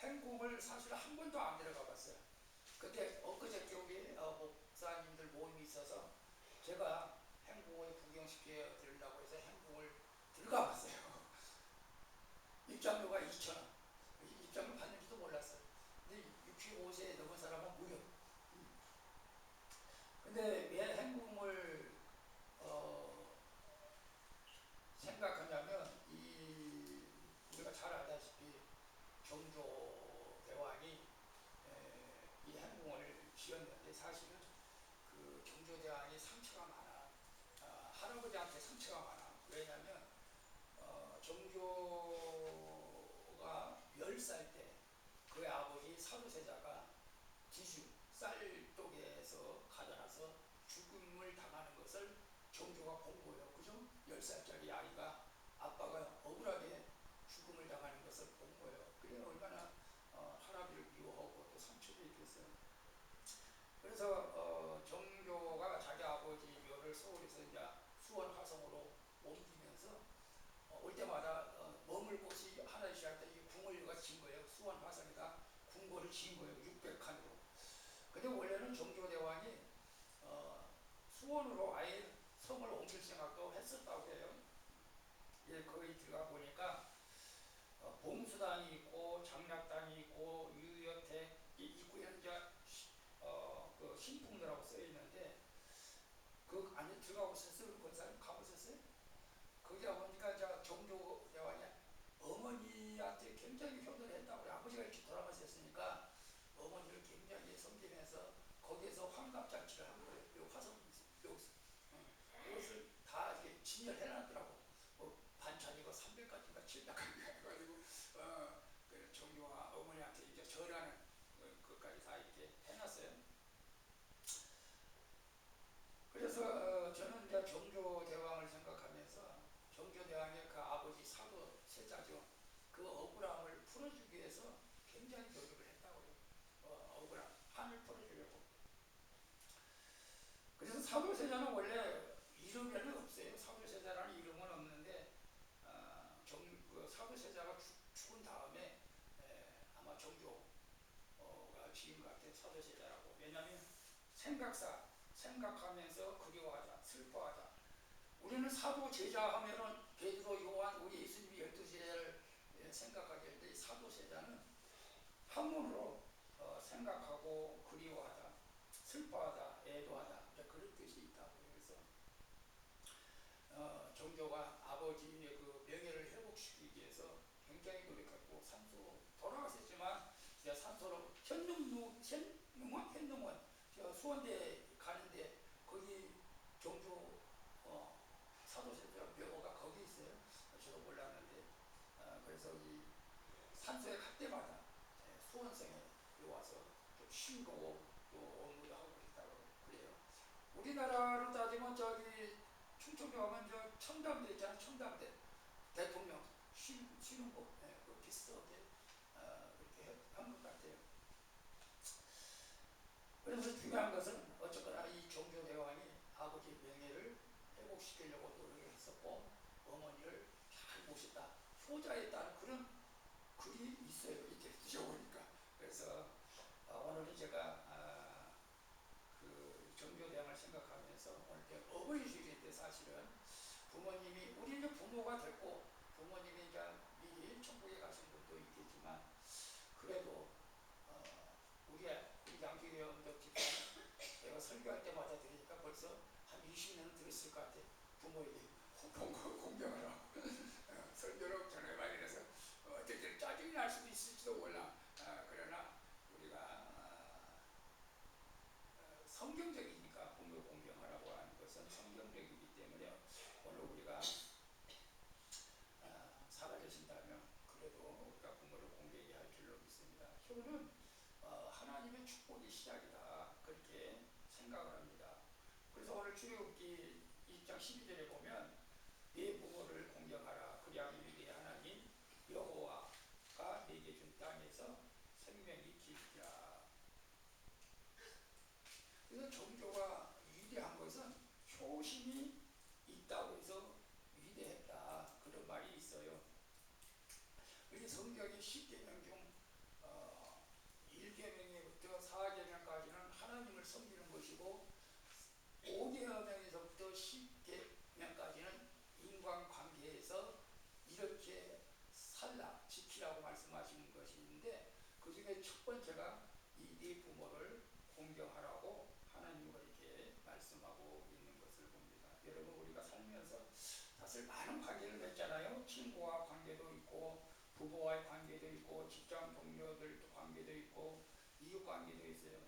행궁을 사실 한 번도 안 들어가 봤어요. 근데 엊그저께 우리 목사님들 모임이 있어서 제가 행궁을 구경시켜 드리려고 해서 행궁을 들어가 봤어요. 입장료가 2,000원. 입장료 받는지도 몰랐어요. 근데 65세 넘은 사람은 무료. 근데 왜 행궁을 생각하냐면 우리가 잘 알다시피 정조 대왕이 이 행궁을 지었는데 사실은 그 정조 대왕이 상처가 많아. 할아버지한테 상처가 많아. 왜냐면 정조가 10살 때 그의 아버지 사도세자가 기주 쌀독에서 가져나서 죽음을 당하는 것을 정조가 본 거예요. 그죠? 10살짜리 아이가 아빠가 억울하게 죽음을 당하는 것을 본 거예요. 그래 얼마나 할아버지를 미워하고 또 상처도 있겠어요. 그래서 정조가 자기 아버지 묘를 서울에서 이제 수원 화성으로 옮기면서 올 때마다 머물 곳이 하나씩 할 때 이 궁을 진 거예요. 수원 화성에다 궁궐을 지은 거예요. 600칸으로. 근데 원래는 정조대왕이 수원으로 아예 성을 옮길 생각도 했었다고 해요. 예, 거기 들어가 보니까 봉수당이 있고 장락당이 있고 유여태 입구에는 이제 그 신풍로라고 써 있는데 그 안에 들어가 보셨어요? 그 사람 가보셨어요? 거기 가보니까 정조 대왕이 어머니한테 굉장히 효도를 했다고 그래요. 아버지가 이렇게 돌아가셨으니까 어머니를 굉장히 섬기면서 거기에서 환갑잔치를 한 거예요. 요 화성 이것을 다 이렇게 진열해놨더라고. 뭐 반찬이고 300가지인가 700가지인가 해가지고 그 정조와 어머니한테 이제 절하는 그것까지 다 이렇게 해놨어요. 그래서 저는 이제 정조 대왕을 생각하면서 정조 대왕의 그 아버지 사도 세자죠. 그 억울함을 풀어주기 위해서 굉장히 노력을 했다고 해요. 억울함, 한을 풀어주려고. 그래서 사도 세자는 원래 이름에는 없어요. 사도 세자라는 이름은 없는데 그 사도 세자가 죽은 다음에 아마 정조가 지은 것 같아요. 사도 세자라고. 왜냐하면 생각하면서 그리워하자, 슬퍼하자. 우리는 사도 제자 하면은 베드로, 요한, 우리 예수님이 12제자를 생각하게 되는데 사도 제자는 한문으로 생각하고 그리워하다, 슬퍼하다, 애도하다 그런 뜻이 있다고. 그래서 정조가 아버지의 그 명예를 회복시키기 위해서 굉장히 노력했고 산소로 돌아가셨지만 산소로 현능원 수원대 가는데 거기 정조 사도세자 묘가 거기 있어요. 저도 몰랐는데 그래서 이 산소에 갈 때마다 수원성에 와서 좀 쉬고 또 업무도 하고 있다고 그래요. 우리나라로 따지면 저기 충청도 가면 저 청담대 있잖아요. 청담대 대통령 쉬는 곳 그 비슷하게 그렇게 한 것 같아요. 그래서 중요한 것은 어쨌거나 이 정조대왕이 아버지 명예를 회복시키려고 노력을 했었고 어머니를 잘 모셨다. 효자에 따른 그런 글이 있어요. 이렇게 드셔보니까. 그래서 오늘은 제가 그 정조대왕을 생각하면서 오늘 어버이주일인데 사실은 부모님이 우리 이제 부모가 됐고 부모님이 이제 미리 천국에 가신 분도 있겠지만 그래도 우리 양규회 원덕 집사는 내가 설교할 때마다 들으니까 벌써 한 20년은 들었을 것 같아. 부모에게 공경하라. 설교로 전에 많이 해서 어떻게 짜증이 날 수도 있을지도 몰라. 그러나 우리가 성경적이니까 부모 공경하라고 하는 것은 성경적이기 때문에 오늘 우리가 살아계신다면 그래도 우리가 부모를 공경해야 할 줄로 믿습니다. 효는 하나님의 축복의 시작이다. 그렇게 생각을 합니다. 그래서 오늘 출애굽기 20장 12절에 보면 네 부모를 공경하라. 그리하면 위대한 하나님 여호와가 네게 준 땅에서 생명이 기르리라. 그래서 정조가 위대한 것은 효심이 있다고 해서 위대했다. 그런 말이 있어요. 우리 성경의 10계명 중 1계명에부터 4계명까지는 하나님을 섬기는 것이고 5계명에서부터 10계명까지는 인간관계에서 이렇게 살라, 지키라고 말씀하시는 것이 있는데 그 중에 첫 번째가 이 네 부모를 공경하라고 하나님과 이렇게 말씀하고 있는 것을 봅니다. 여러분 우리가 살면서 사실 많은 관계를 맺잖아요. 친구와 관계도 있고 부부와의 관계도 있고 직장 동료들 관계도 있고 이웃 관계도 있어요.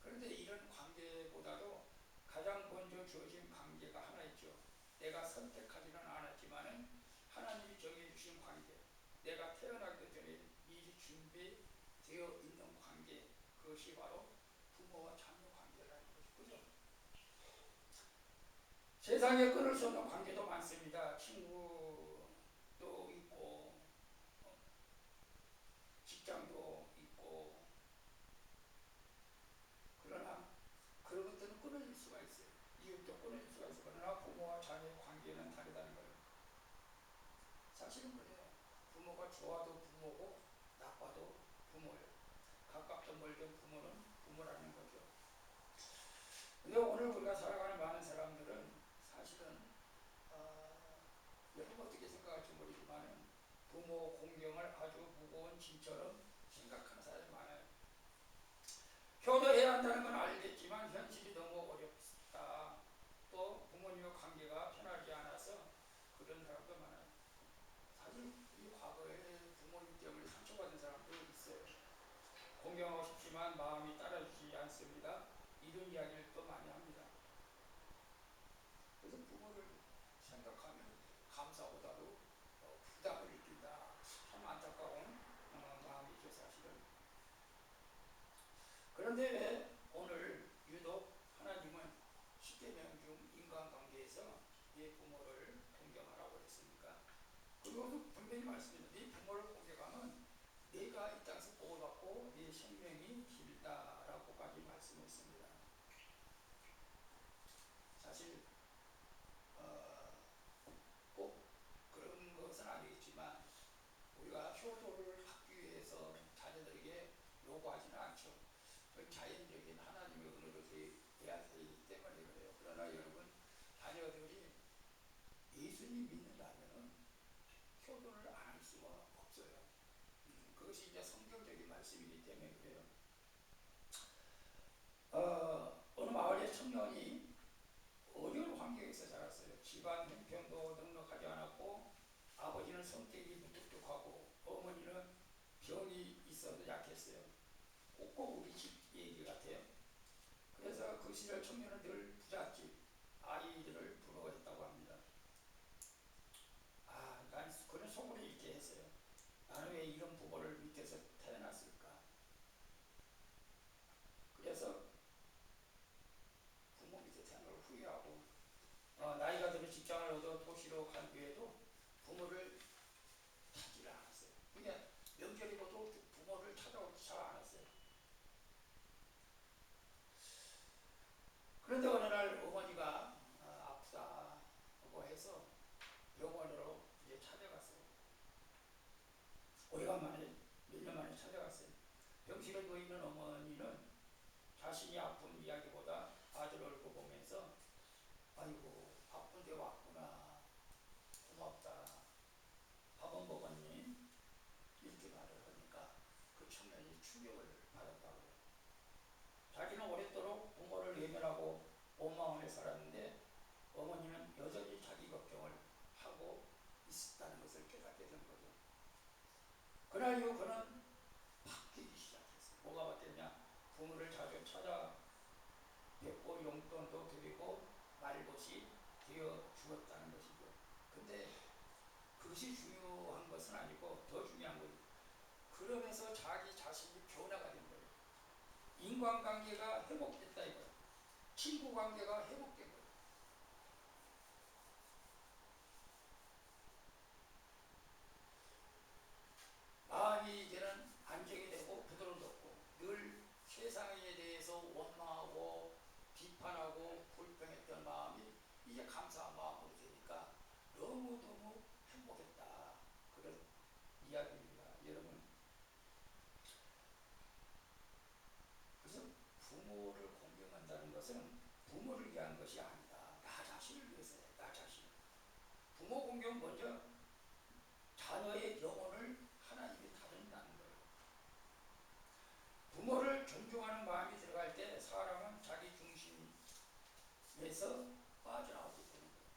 그런데 이런 관계보다도 가장 먼저 주어진 관계가 하나 있죠. 내가 선택하지는 않았지만은 하나님이 정해주신 관계, 내가 태어나기 전에 미리 준비되어 있는 관계, 그것이 바로 부모와 자녀 관계라는 거죠. 그죠? 세상에 끊을 수 없는 관계도 많습니다. 친구도 있고 직장도 있고, 그러나 그런 것들은 끊어질 수가 있어요. 이웃도 끊어질 수가 있어요. 그러나 부모와 자녀의 관계는 다르다는 거예요. 사실은 그래요. 부모가 좋아도 부모고 나빠도 부모예요. 가깝든 멀든 부모는 부모라는 거죠. 근데 오늘 우리가 살아가는 많은 사람들은 사실은 여러분 어떻게 생각할지 모르지만 부모 공경을 아주 무거운 짐처럼 생각하는 사람이 많아요. 효도해야 한다는 건 알겠지만 현실이 너무 어렵다. 또 부모님과 관계가 편하지 않아서 그런 사람도 많아요. 사실 이 과거에 부모님 때문에 상처받은 사람도 있어요. 공경하고 싶지만 마음이 따라주지 않습니다. 이런 이야기를 또 많이 합니다. 그래서 부모를 생각하면 감사보다도 부담을 느낀다. 참 안타까운 마음이죠, 사실은. 그런데 왜 오늘 유독 하나님은 10계명 중 인간관계에서 네 부모를 공경하라고 했습니까? 그리고 분명히 말씀합니다. 네 부모를 공경하면 내가 이 땅에서 보호받고 네 생명이 길다라고까지 말씀했습니다. 사실 꼭 그런 것은 아니겠지만 우리가 효도를 하기 위해서 자녀들에게 요구하지는 않죠. 그건 자연적인 하나님의 은혜로 돼야 되기 때문에 그래요. 그러나 여러분 자녀들이 예수님 믿는다면 효도를 안 할 수가 없어요. 그것이 이제 성경적인 말씀이기 때문에 그래요. 어느 마을의 청년이 어려운 환경에서 자랐어요. 집안 형편도 넉넉하지 않았고 아버지는 성격이 무뚝뚝하고 어머니는 병이 있어서 약했어요. 꼭 우리 집 얘기 같아요. 그래서 그 시절 청년은 늘 부잣집 아이들을 부러워했다고 합니다. 난 그런 속으로 이렇게 했어요. 나는 왜 이런 부모를 밑에서 태어났을까? 그래서 부모 밑에 태어난 걸 후회하고 나이가 들어 직장을 얻어 도시로 간 후에도 부모를 찾지를 않았어요. 그냥 명절이고도 부모를 찾아오지 잘 않았어요. 그런데 어느 날 어머니가 아프다고 해서 병원으로 이제 찾아갔어요. 오래간만에 몇 년 만에 찾아갔어요. 병실에 누워 있는 어머니는 자신이 아픈 이야기보다 아들 얼굴 보면서 아이고 바쁜데 왔구나 고맙다 밥은 먹었니? 이렇게 말을 하니까 그 청년이 충격을 받았다고요. 자기는 오랫도록 부모를 외면하고 원망을 해 살았는데 어머니는 여전히 자기 걱정을 하고 있었다는 것을 깨닫게 된 거죠. 그날 이후 그는 바뀌기 시작했어요. 뭐가 바뀌었냐? 부모를 자주 찾아 뵙고 용돈도 드리고 말벗이 되어 주었다는 것이죠. 근데 그것이 중요한 것은 아니고 더 중요한 것은 그러면서 자기 자신이 변화가 된 거예요. 인간관계가 회복됐다 이거예요. 친구관계가 회복된 거예요. 마음이 이제는 안정이 되고 부드러워졌고 늘 세상에 대해서 원망하고 비판하고 불평했던 마음이 이제 감사한 마음으로 되니까 너무너무 행복했다. 그런 이야기입니다. 여러분 부모를 공경한다는 것은 부모를 위한 것이 아니다. 나 자신을 위해서야. 나 자신. 부모 공경 먼저 자녀의 영혼을 하나님이 다룬다는 거예요. 부모를 존중하는 마음이 들어갈 때 사람은 자기 중심에서 빠져나오게 되는 거예요.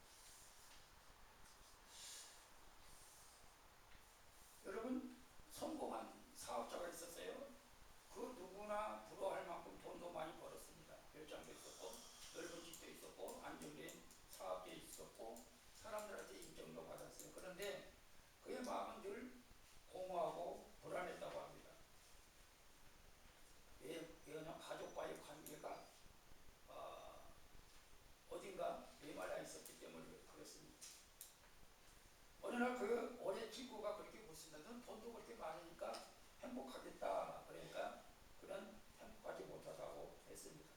여러분, 성공한 사업자가 있었어요. 그 누구나 부러워할 만큼 돈도 많이 벌었습니다. 별장도 있었고 넓은 집도 있었고 안정된 사업도 있었고 사람들한테 인정도 받았어요. 그런데 그의 마음은 늘 공허하고 불안했다고 합니다. 왜냐하면 가족과의 관계가 어딘가 메말라 있었기 때문에 그렇습니다. 어느 날 그 어린 친구가 그렇게 묻습니다. 넌 돈도 그렇게 많으니까 행복하겠다. 그러니까 그는 행복하지 못하다고 했습니다.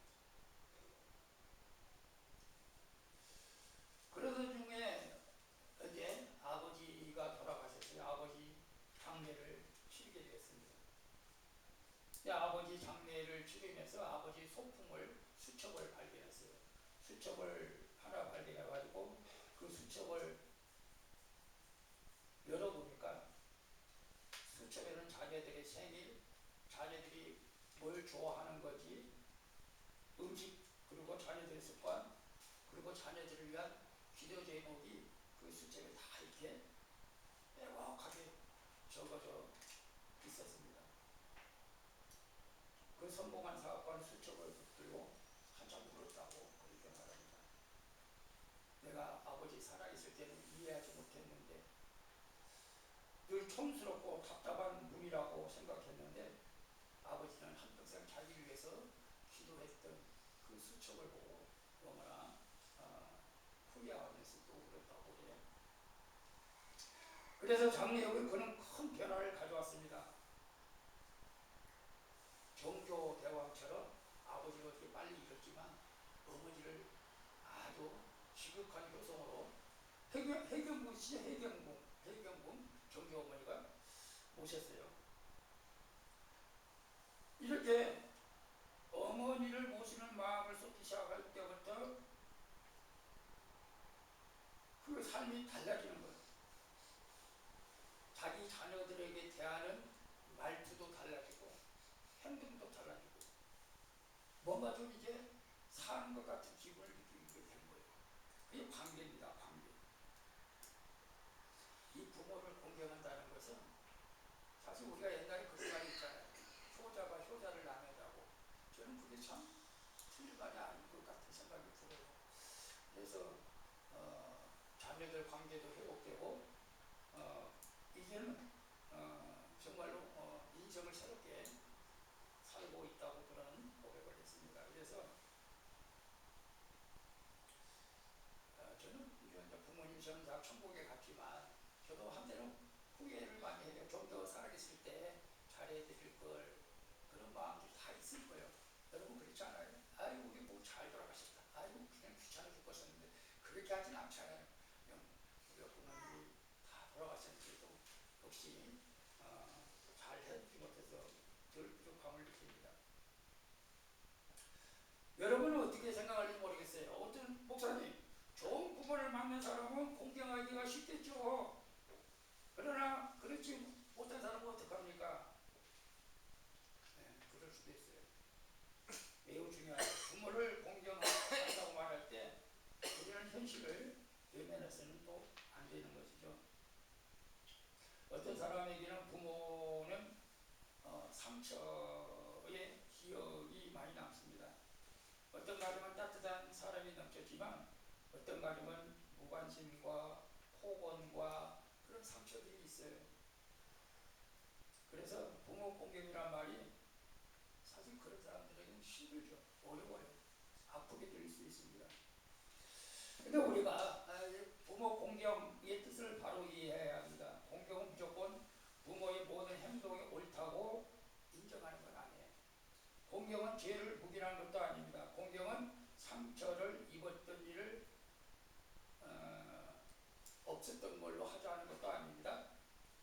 그러던 중에 이제 아버지가 돌아가셨어요. 아버지 장례를 치르게 되었습니다. 아버지 장례를 치르면서 아버지 소품을 수첩을 발견했어요. 수첩을 하나 발견해가지고 그 수첩을 열어보니까 수첩에는 자녀들의 생일, 자녀들이 뭘 좋아하는 건지, 음식, 그리고 자녀들의 습관, 그리고 자녀들을 위한 기도 제목이 그 수첩에 다 이렇게 빼곡하게 적어져 있었습니다. 그 성공한 사업가는 수첩을 붙들고 한참 울었다고 그렇게 말합니다. 내가 아버지 살아있을 때는 이해하지 못했는데 늘 촌스럽고 답답한 분이라고 생각했는데 아버지는 한평생 자기를 위해서 기도했던 그 수첩을 보고 너무나 후회하면서 또 울었다고 해요. 그래서 장례 후에 그는 큰 변화를 가져왔습니다. 종교 대왕처럼 아버지가 그렇게 빨리 잃었지만 어머니를 아주 지극한 효성으로 해경궁 종교 어머니가 모셨어요. 이렇게 어머니를 모시는 마음을 쏟기 시작할 때부터 그 삶이 달라지는 거예요. 자기 자녀들에게 대하는 말투도 달라지고 행동도 달라지고 뭔가 좀 이제 사는 것 같은 기분을 느끼게 된 거예요. 그게 관계입니다. 관계. 이 부모를 공경한다는 것은 사실 우리가 옛날에 그런 말이 있잖아요. 효자가 효자를 나누자고. 저는 그게 참 틀린 말이 아닌 것 같은 생각이 들어요. 그래서 자녀들 관계도 회복되고 이제는 정말로 인생을 새롭게 살고 있다고 그런 고백을 했습니다. 그래서 저는 이제 부모님 저는 다 천국에 갔지만 저도 한때는 후회를 많이 해요. 좀 더 살아있을 때 잘해드릴 걸 그런 마음들이 다 있을 거예요. 여러분 그렇지 않아요? 아이고 우리 뭐 잘 돌아가셨다. 아이고 그냥 귀찮아 죽겠었는데 그렇게 하진 않잖아요. 우리가 부모님이 다 돌아가셨는데도 역시 잘 해주지 못해서 늘 부족함을 느낍니다. 여러분은 어떻게 생각할지 모르겠어요. 어떤 목사님, 좋은 부모를 만난 사람은 공경하기가 쉽겠죠. 그러나 그렇지 못한 사람은 어떡합니까? 네, 그럴 수도 있어요. 매우 중요해요. 부모를 공경한다고 말할 때 우리는 현실을 외면해서는 또 안 되는 것이죠. 어떤 사람에게는 부모는 상처의 기억이 많이 남습니다. 어떤 가정은 따뜻한 사람이 넘쳤지만 어떤 가정은 무관심과 폭언과 그런 상처들이 있어요. 그래서 부모 공경이란 말이 사실 그런 사람들에게는 힘들죠. 어려워요. 아프게 들릴 수 있습니다. 근데 우리가 부모 공경의 뜻을 바로 이해해야 합니다. 공경은 무조건 부모의 모든 행동이 옳다고 인정하는 건 아니에요. 공경은 죄를 묵인하는 것도 아닙니다. 공경은 상처를 입었던 일을 없었던 걸로 하자는 것도 아닙니다.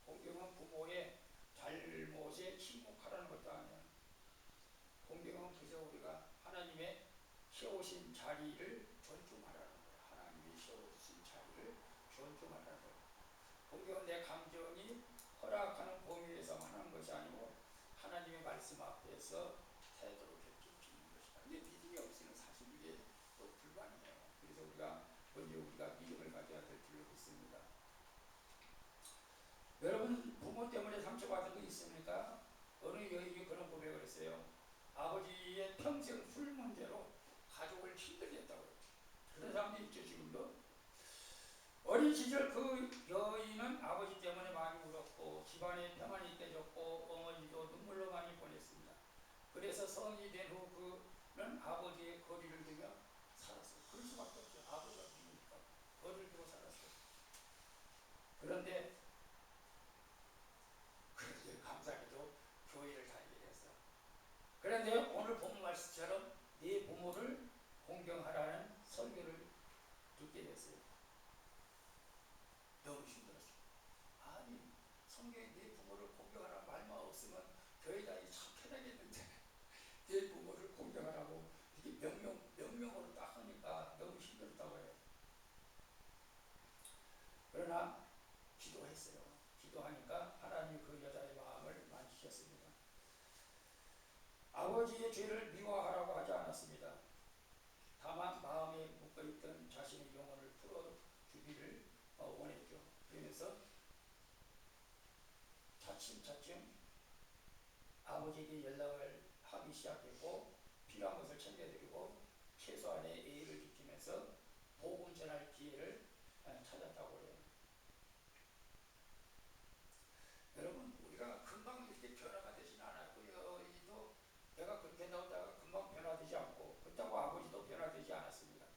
공경은 부모의 잘못에 침묵하라는 것도 아니에요. 공경은 그저 우리가 자리를 존중하라는 거예요. 하나님이 세워주신 자리를 존중하라는 거예요. 공경은 내 감정이 허락하는 범위에서만 하는 것이 아니고 하나님의 말씀 앞에서 태도로 객기는 것이다. 근데 믿음이 없이는 사실 이게 또 불가능해요. 그래서 우리가 먼저 우리가 믿음을 가져야 될 줄로 믿습니다. 여러분 부모 때문에 상처받은 거 있습니까? 어느 여인이 그런 고백을 했어요. 아버지의 평생 술 문제로 가족을 힘들게 했다고. 그런 사람도 있죠 지금도. 어린 시절 그 여인은 아버지 때문에 많이 울었고 집안에 평안이 깨졌고 어머니도 눈물로 많이 보냈습니다. 그래서 성인이 된 후 그는 아버지의 거리를 두며 살았어요. 그럴 수밖에 없죠. 아버지가 누구니까 거리를 두고 살았어요. 그런데 감사하게도 교회를 다니게 됐어. 그런데 오늘 본문 말씀처럼 네 부모를 공경하라는 설교를 듣게 됐어요. 너무 힘들었어요. 아니 성경에 네 부모를 공경하라는 말만 없으면 교회 다니기 참 편하겠는데 네 부모를 공경하라고 이렇게 명령으로 딱 하니까 너무 힘들었다고 해요. 그러나 기도했어요. 기도하니까 하나님이 그 여자의 마음을 만지셨습니다. 아버지의 죄를 미워하라고 하지 않았습니다. 다만 마음에 묶어있던 자신의 영혼을 풀어주기를 원했죠. 그러면서 차츰차츰 아버지에게 연락을 하기 시작했고 필요한 것을 챙겨드리고 최소한의 예의를 지키면서 복음 전할 기회를 찾았다고 해요. 여러분 우리가 금방 이렇게 변화가 되지는 않았고요. 여기도 내가 그렇게 나오다가 금방 변화되지 않고 그렇다고 아버지도 변화되지 않았습니다.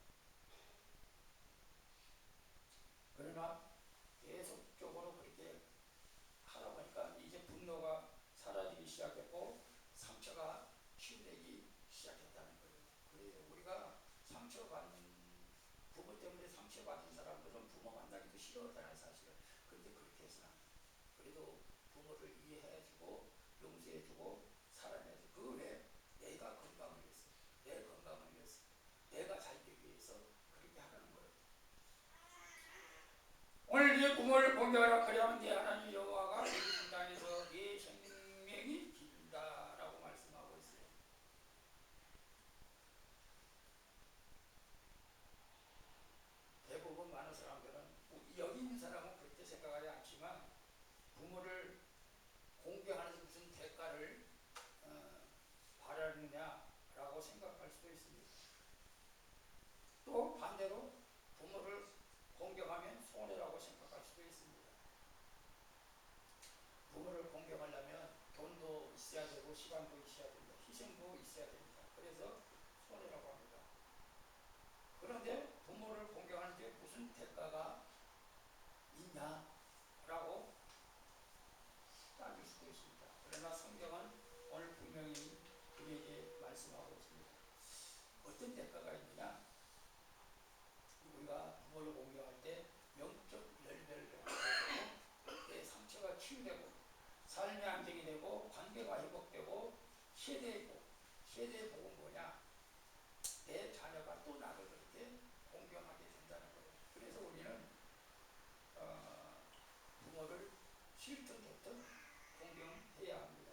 그러나 계속적으로 그렇게 하다 보니까 이제 분노가 사라지기 시작했고 상처가 치유되기 시작했다는 거예요. 그래서 우리가 상처받는 부모 때문에 상처받은 사람들은 부모 만나기도 싫어하잖아요 사실은. 그런데 그렇게 해서는 그래도 부모를 이해해주고 용서해주고 사랑해주고 그 외에 내가 건강을 위해서 내 건강을 위해서 내가 잘 되기 위해서 그렇게 하라는 거예요. 오늘 네 부모를 공경하라. 그리하면 네 하나님 여호와가 네 땅에서 네 생명이 길다라고 말씀하고 있어요. 대부분 많은 사람들은 여기 있는 사람은 그렇게 생각하지 않지만 부모를 공경하는 무슨 대가를 바라느냐라고 생각할 수도 있습니다. 또 반대로 부모를 공경하면 손해라고 생각할 수도 있습니다. 부모를 공경하려면 돈도 있어야 되고 시간도 있어야 됩니다. 희생도 있어야 됩니다. 그래서 손해라고 합니다. 그런데 부모를 공경하는데 무슨 대가가 있냐라고 따질 수도 있습니다. 그러나 성경은 오늘 분명히 우리에게 말씀하고 있습니다. 어떤 대가가 있느냐? 우리가 부모를 공경할 때 영적 열매를 내고 내 상처가 치유되고 삶의 안정이 되고 관계가 회복되고 세대의 복은 뭐냐? 내 자녀가 또 나를 그렇게 공경하게 된다는 거예요. 그래서 우리는 부모를 싫든 좋든 공경해야 합니다.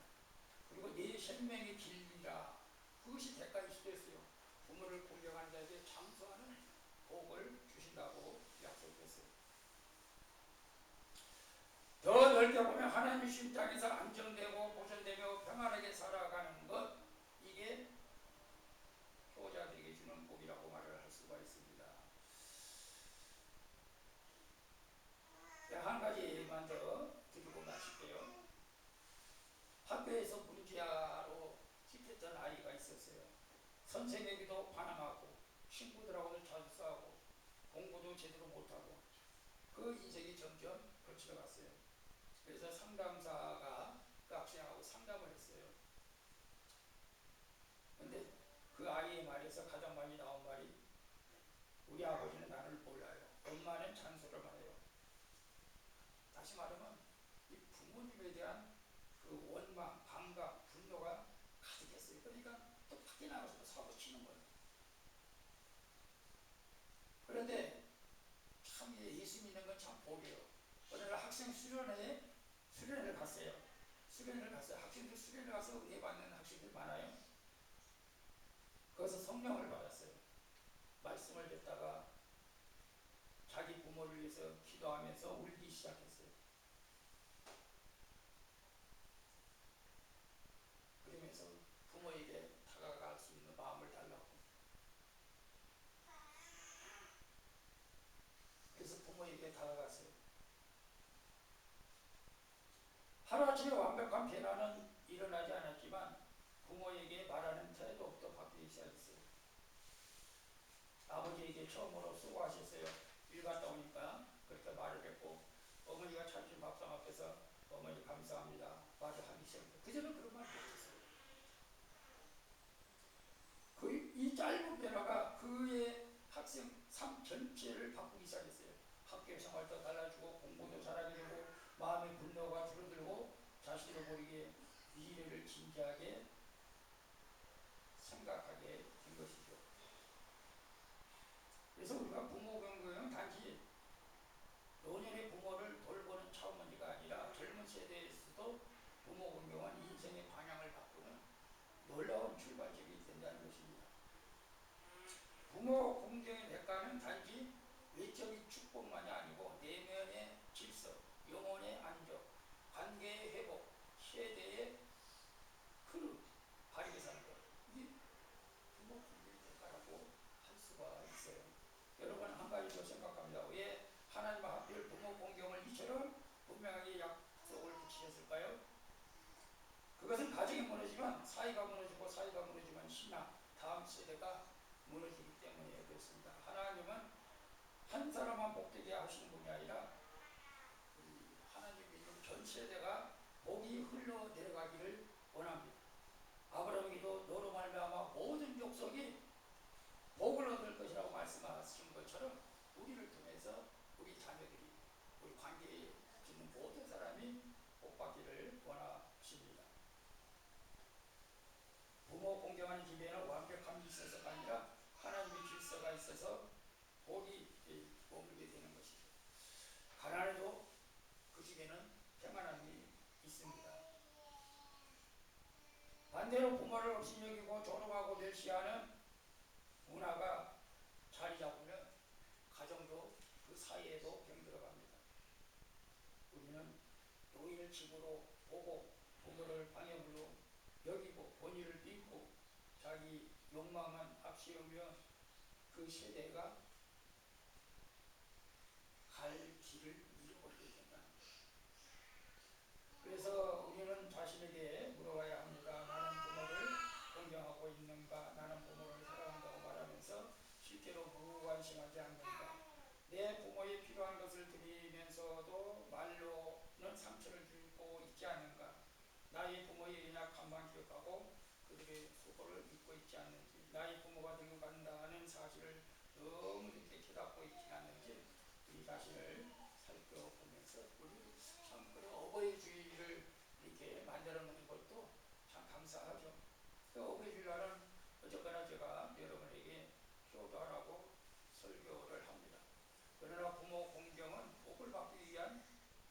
그리고 내 생명의 길이라 그것이 대가일 수도 있어요. 부모를 공경하는 자에게 장수하는 복을 주신다고 약속했어요. 더 넓게 보면 하나님의 신 땅에서 안정되고 보존되며 평안하게 살아가는 것, 이게 효자들에게 주는 복이라고 말을 할 수가 있습니다. 한 가지 예만 더 드리고 마실게요. 학교에서 문제아로 찝혔던 아이가 있었어요. 선생에게도 반항하고 친구들하고도 자주 싸우고 공부도 제대로 못하고 그 인생이 점점 거칠어갔어요. 그래서 상담사가 그 학생하고 상담을 했어요. 근데 그 아이의 말에서 가장 많이 나온 말이 우리 아버지는 나를 몰라요. 엄마는 잔소리만 해요. 다시 말하면 이 부모님에 대한 그 원망, 반감, 분노가 가득했어요. 그러니까 또 밖에 나가서 사고 치는 거예요. 수련회를 갔어요. 학생들 수련회 가서 은혜 받는 학생들 많아요. 거기서 성령을 받았어요. 말씀을 듣다가 자기 부모를 위해서 기도하면서 울기 시작했어요. 그러면서 부모에게 다가갈 수 있는 마음을 달라고. 그래서 부모에게 다가갔어요. 하루아침에 완벽한 변화는 일어나지 않았지만 부모에게 말하는 태도부터 바뀌기 시작했어요. 아버지에게 처음으로 수고하셨어요. 일 갔다 오니까 그렇게 말을 했고, 어머니가 차려준 밥상 앞에서 어머니 감사합니다 말을 하기 시작했어요. 그전엔 그런 말 못했어요. 이 짧은 변화가 그의 학생 삶 전체를 바꾸기 시작했어요. 학교 생활도 달라지고 공부도 잘하게 되고 마음의 분노가 줄어들고 자신을 모르게 미래를 진지하게 생각하게 된 것이죠. 그래서 우리가 부모 공경은 단지 노년의 부모를 돌보는 차원문제가 아니라 젊은 세대에서도 부모 공경은 인생의 방향을 바꾸는 놀라운 출발점이 된다는 것입니다. 부모 공경의 대가는 단지 외적인 축복만이 아니고 내면의 질서, 영혼의 안정, 관계의 회복, 세대의 흐름, 바르게 사는 것. 이게 부모 공경의 대가라고 할 수가 있어요. 여러분 한 가지 더 생각합니다. 왜 하나님은 하필 부모 공경을 이처럼 분명하게 약속을 붙이셨을까요? 그것은 가정이 무너지면 사회가 무너지고 사회가 무너지면 신앙, 다음 세대가 무너지기 때문에 그렇습니다. 하나님은 한 사람만 복되게 하시는 분이 아니라 하나님 믿는 전 세대가 복이 흘러 내려가기를 원합니다. 아브라함에게도 너로 말미암아 모든 족속이 복을 얻을 것이라고 말씀하신 것처럼 우리를 통해서 우리 자녀들이, 우리 관계에 있는 모든 사람이 복받기를 원하십니다. 부모 공경하는 집에는 완벽함이 있어서가 아니라 하나님의 질서가 있어서 복이 머물게 되는 것이죠. 가난해도 그 집에는 평안함이 있습니다. 반대로 부모를 없이 여기고 조롱하고 멸시하는 문화가 자리 잡으면 가정도 그 사이에도 병들어갑니다. 우리는 노인을 집으로 보고 부모를 방해물로 여기고 본의를 빚고 자기 욕망만 앞세우며 그 세대가 갈 길을 잃어버리게 된다는 거예요. 그래서 우리는 자신에게 물어봐야 합니다. 나는 부모를 존경하고 있는가? 나는 부모를 사랑한다고 말하면서 실제로 무관심하지 않는가? 내 부모에 필요한 것을 드리면서도 말로는 상처를 주고 있지 않는가? 나의 부모의 연약함만 기억하고 그들의 수고를 잊고 있지 않는지, 나의 부모가 늙어간다는 사실을 너무 이렇게 깨닫고 있지 않는지 우리 자신을 살펴보면서 우리 참 그런 어버이 주의를 이렇게 만들어 놓은 것도 참 감사하죠. 그 어버이 주일날은 어쨌거나 제가 여러분에게 효도하라고 설교를 합니다. 그러나 부모 공경은 복을 받기 위한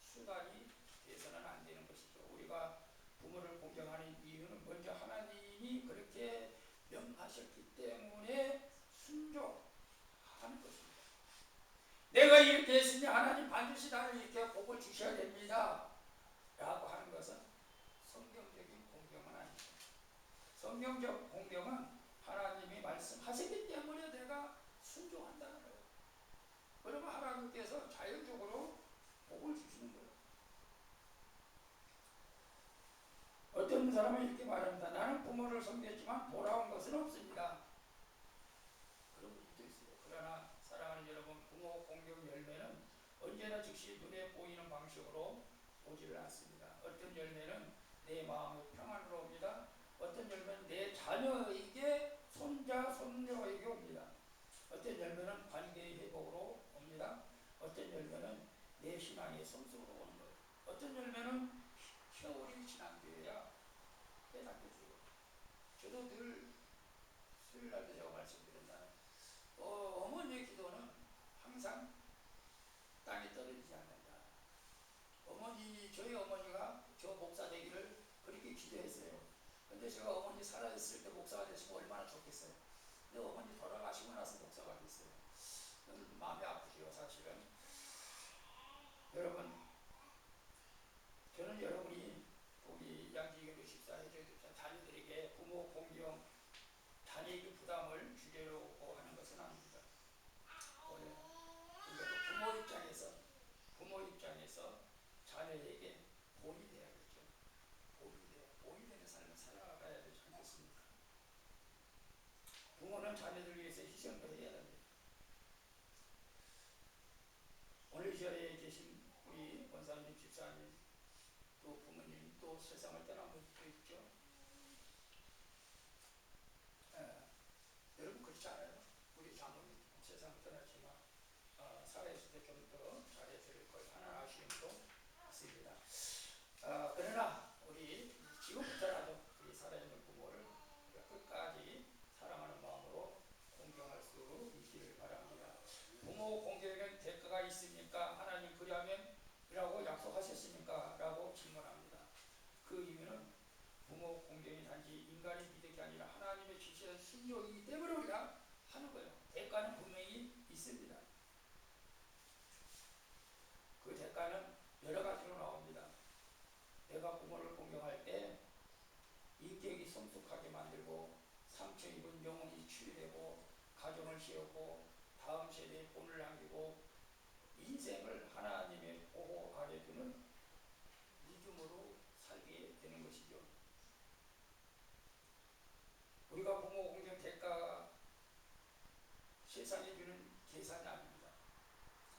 수단이 돼서는 안 되는 것이죠. 우리가 부모를 공경하는 이유는 먼저 하나님이 그렇게 명하셨기 때문에 순종하는 것입니다. 내가 이렇게 했으니 하나님 반드시 나를 이렇게 복을 주셔야 됩니다 라고 하는 것은 성경적인 공경은 아닙니다. 성경적 공경은 하나님이 말씀하시기 때문에 내가 순종한다는 거예요. 그러면 하나님께서 자연적으로 복을 주시는 거예요. 어떤 사람은 이렇게 말합니다. 나는 부모를 섬겼지만 돌아온 것은 없습니다. 그런 분도 있어요. 그러나 사랑하는 여러분, 부모 공경 열매는 언제나 즉시 눈에 보이는 방식으로 오지를 않습니다. 어떤 열매는 내 마음의 평안으로 옵니다. 어떤 열매는 내 자녀에게, 손자, 손녀에게 옵니다. 어떤 열매는 관계의 회복으로 옵니다. 어떤 열매는 내 신앙의 성숙으로 오는 거예요. 어떤 열매는 세월이 지난뒤에야 깨닫게 돼요. 저도 늘 수요일날 때 제가 말씀드린다는 어머니의 기도는 항상 땅에 떨어지지 않는다. 어머니 기도했어요. 근데 제가 어머니 살아있을 때 목사가 되시면 얼마나 좋겠어요. 근데 어머니 돌아가시고 나서 목사가 됐어요. 마음이 아프죠, 사실은. 여러분, 저는 여러분이 우리 양지교회 집사 해줘야 자녀들에게 부모 공경, 자녀에게 부담을 주려고 하는 것은 아닙니다. 그래도 부모 입장에서 자녀에게 본이 돼야겠죠. 본이 되는 삶을 살아가야 되지 않겠습니까? 부모는 자녀들 위해서 희생도 해야 됩니다. 오늘 이 자리에 계신 우리 권사님, 집사님, 또 부모님, 또 세상을 떠난 분도 있죠. 여러분 그렇지 않아요? 우리 장모님 세상을 떠났지만 살아있을 때 좀 더 잘해드릴 걸 하는 아쉬움도 있습니다. 그러나 우리 지금부터라도 우리 살아있는 부모를 끝까지 사랑하는 마음으로 공경할 수 있기를 바랍니다. 부모 공경에는 대가가 있습니까? 하나님 그리하면이라고 약속하셨습니까? 라고 질문합니다. 그 이유는 부모 공경이 단지 인간의 미덕이 아니라 하나님의 주시는 신용이기 때문에 우리가 하는 거예요. 대가는 분명히 있습니다. 그 대가는 여러 가지로 나옵니다. 내가 부모를 공경할 때 인격이 성숙하게 만들고 상처 입은 영혼이 치유되고 가정을 세우고 다음 세대에 본을 남기고 인생을 하나님의 보호 아래 두는 믿음으로 살게 되는 것이죠. 우리가 부모 공경 대가가 세상에 주는 계산이 아닙니다.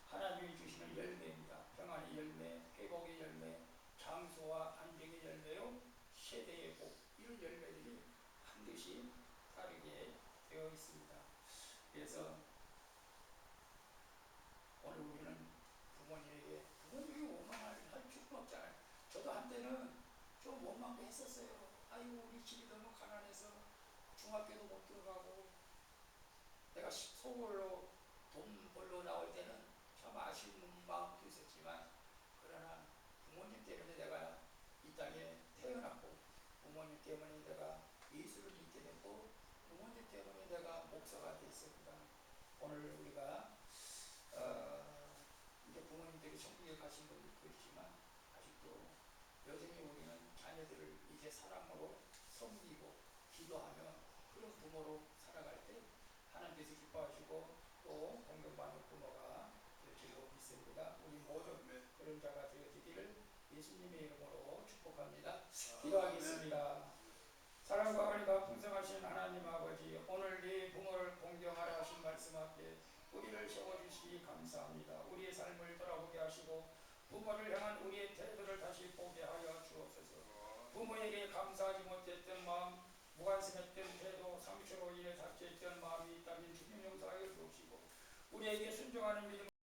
하나님이 주시는 열매입니다. 평안의 열매, 회복의 열매, 장수와 안정의 열매요, 세대의 복, 이런 열매들이 반드시 따르게 되어 있습니다. 그래서 오늘 우리는 부모님이 원망할 필요는 없잖아요. 저도 한때는 좀 원망도 했었어요. 아이고 우리 집이 너무 가난해서 중학교도 못 들어가고 내가 속으로 돈 벌러 나올 때는 참 아쉬운 마음도 있었지만 그러나 부모님 때문에 내가 이 땅에 태어났고 부모님 때문에 내가 예수를 믿게 됐고 부모님 때문에 내가 목사가 됐습니다. 오늘 우리가 이제 부모님들이 천국에 가신 분도 있지만 아직도 여전히 우리는 자녀들을 이제 사랑으로 섬기고 기도하며 그런 부모로 살아갈 때 하나님께서 기뻐하시고 또 공경받는 부모가 될 줄로 믿습니다. 우리 모두 그런 자가 되어지기를 예수님의 이름으로 축복합니다. 기도하겠습니다. 사랑과 은혜가 풍성하신 하나님 아버지, 오늘 네 부모를 공경하라 하신 말씀 앞에 우리를 세워주시기 감사합니다. 우리의 삶을 돌아보게 하시고 부모를 향한 우리의 태도를 다시 보게 하여 주옵소서. 부모에게 감사하지 못했던 마음, 무관심했던 태도, 상처로 인해 닫혀있던 마음이 있다면 주님 용서하여 주옵시고 우리에게 순종하는 믿음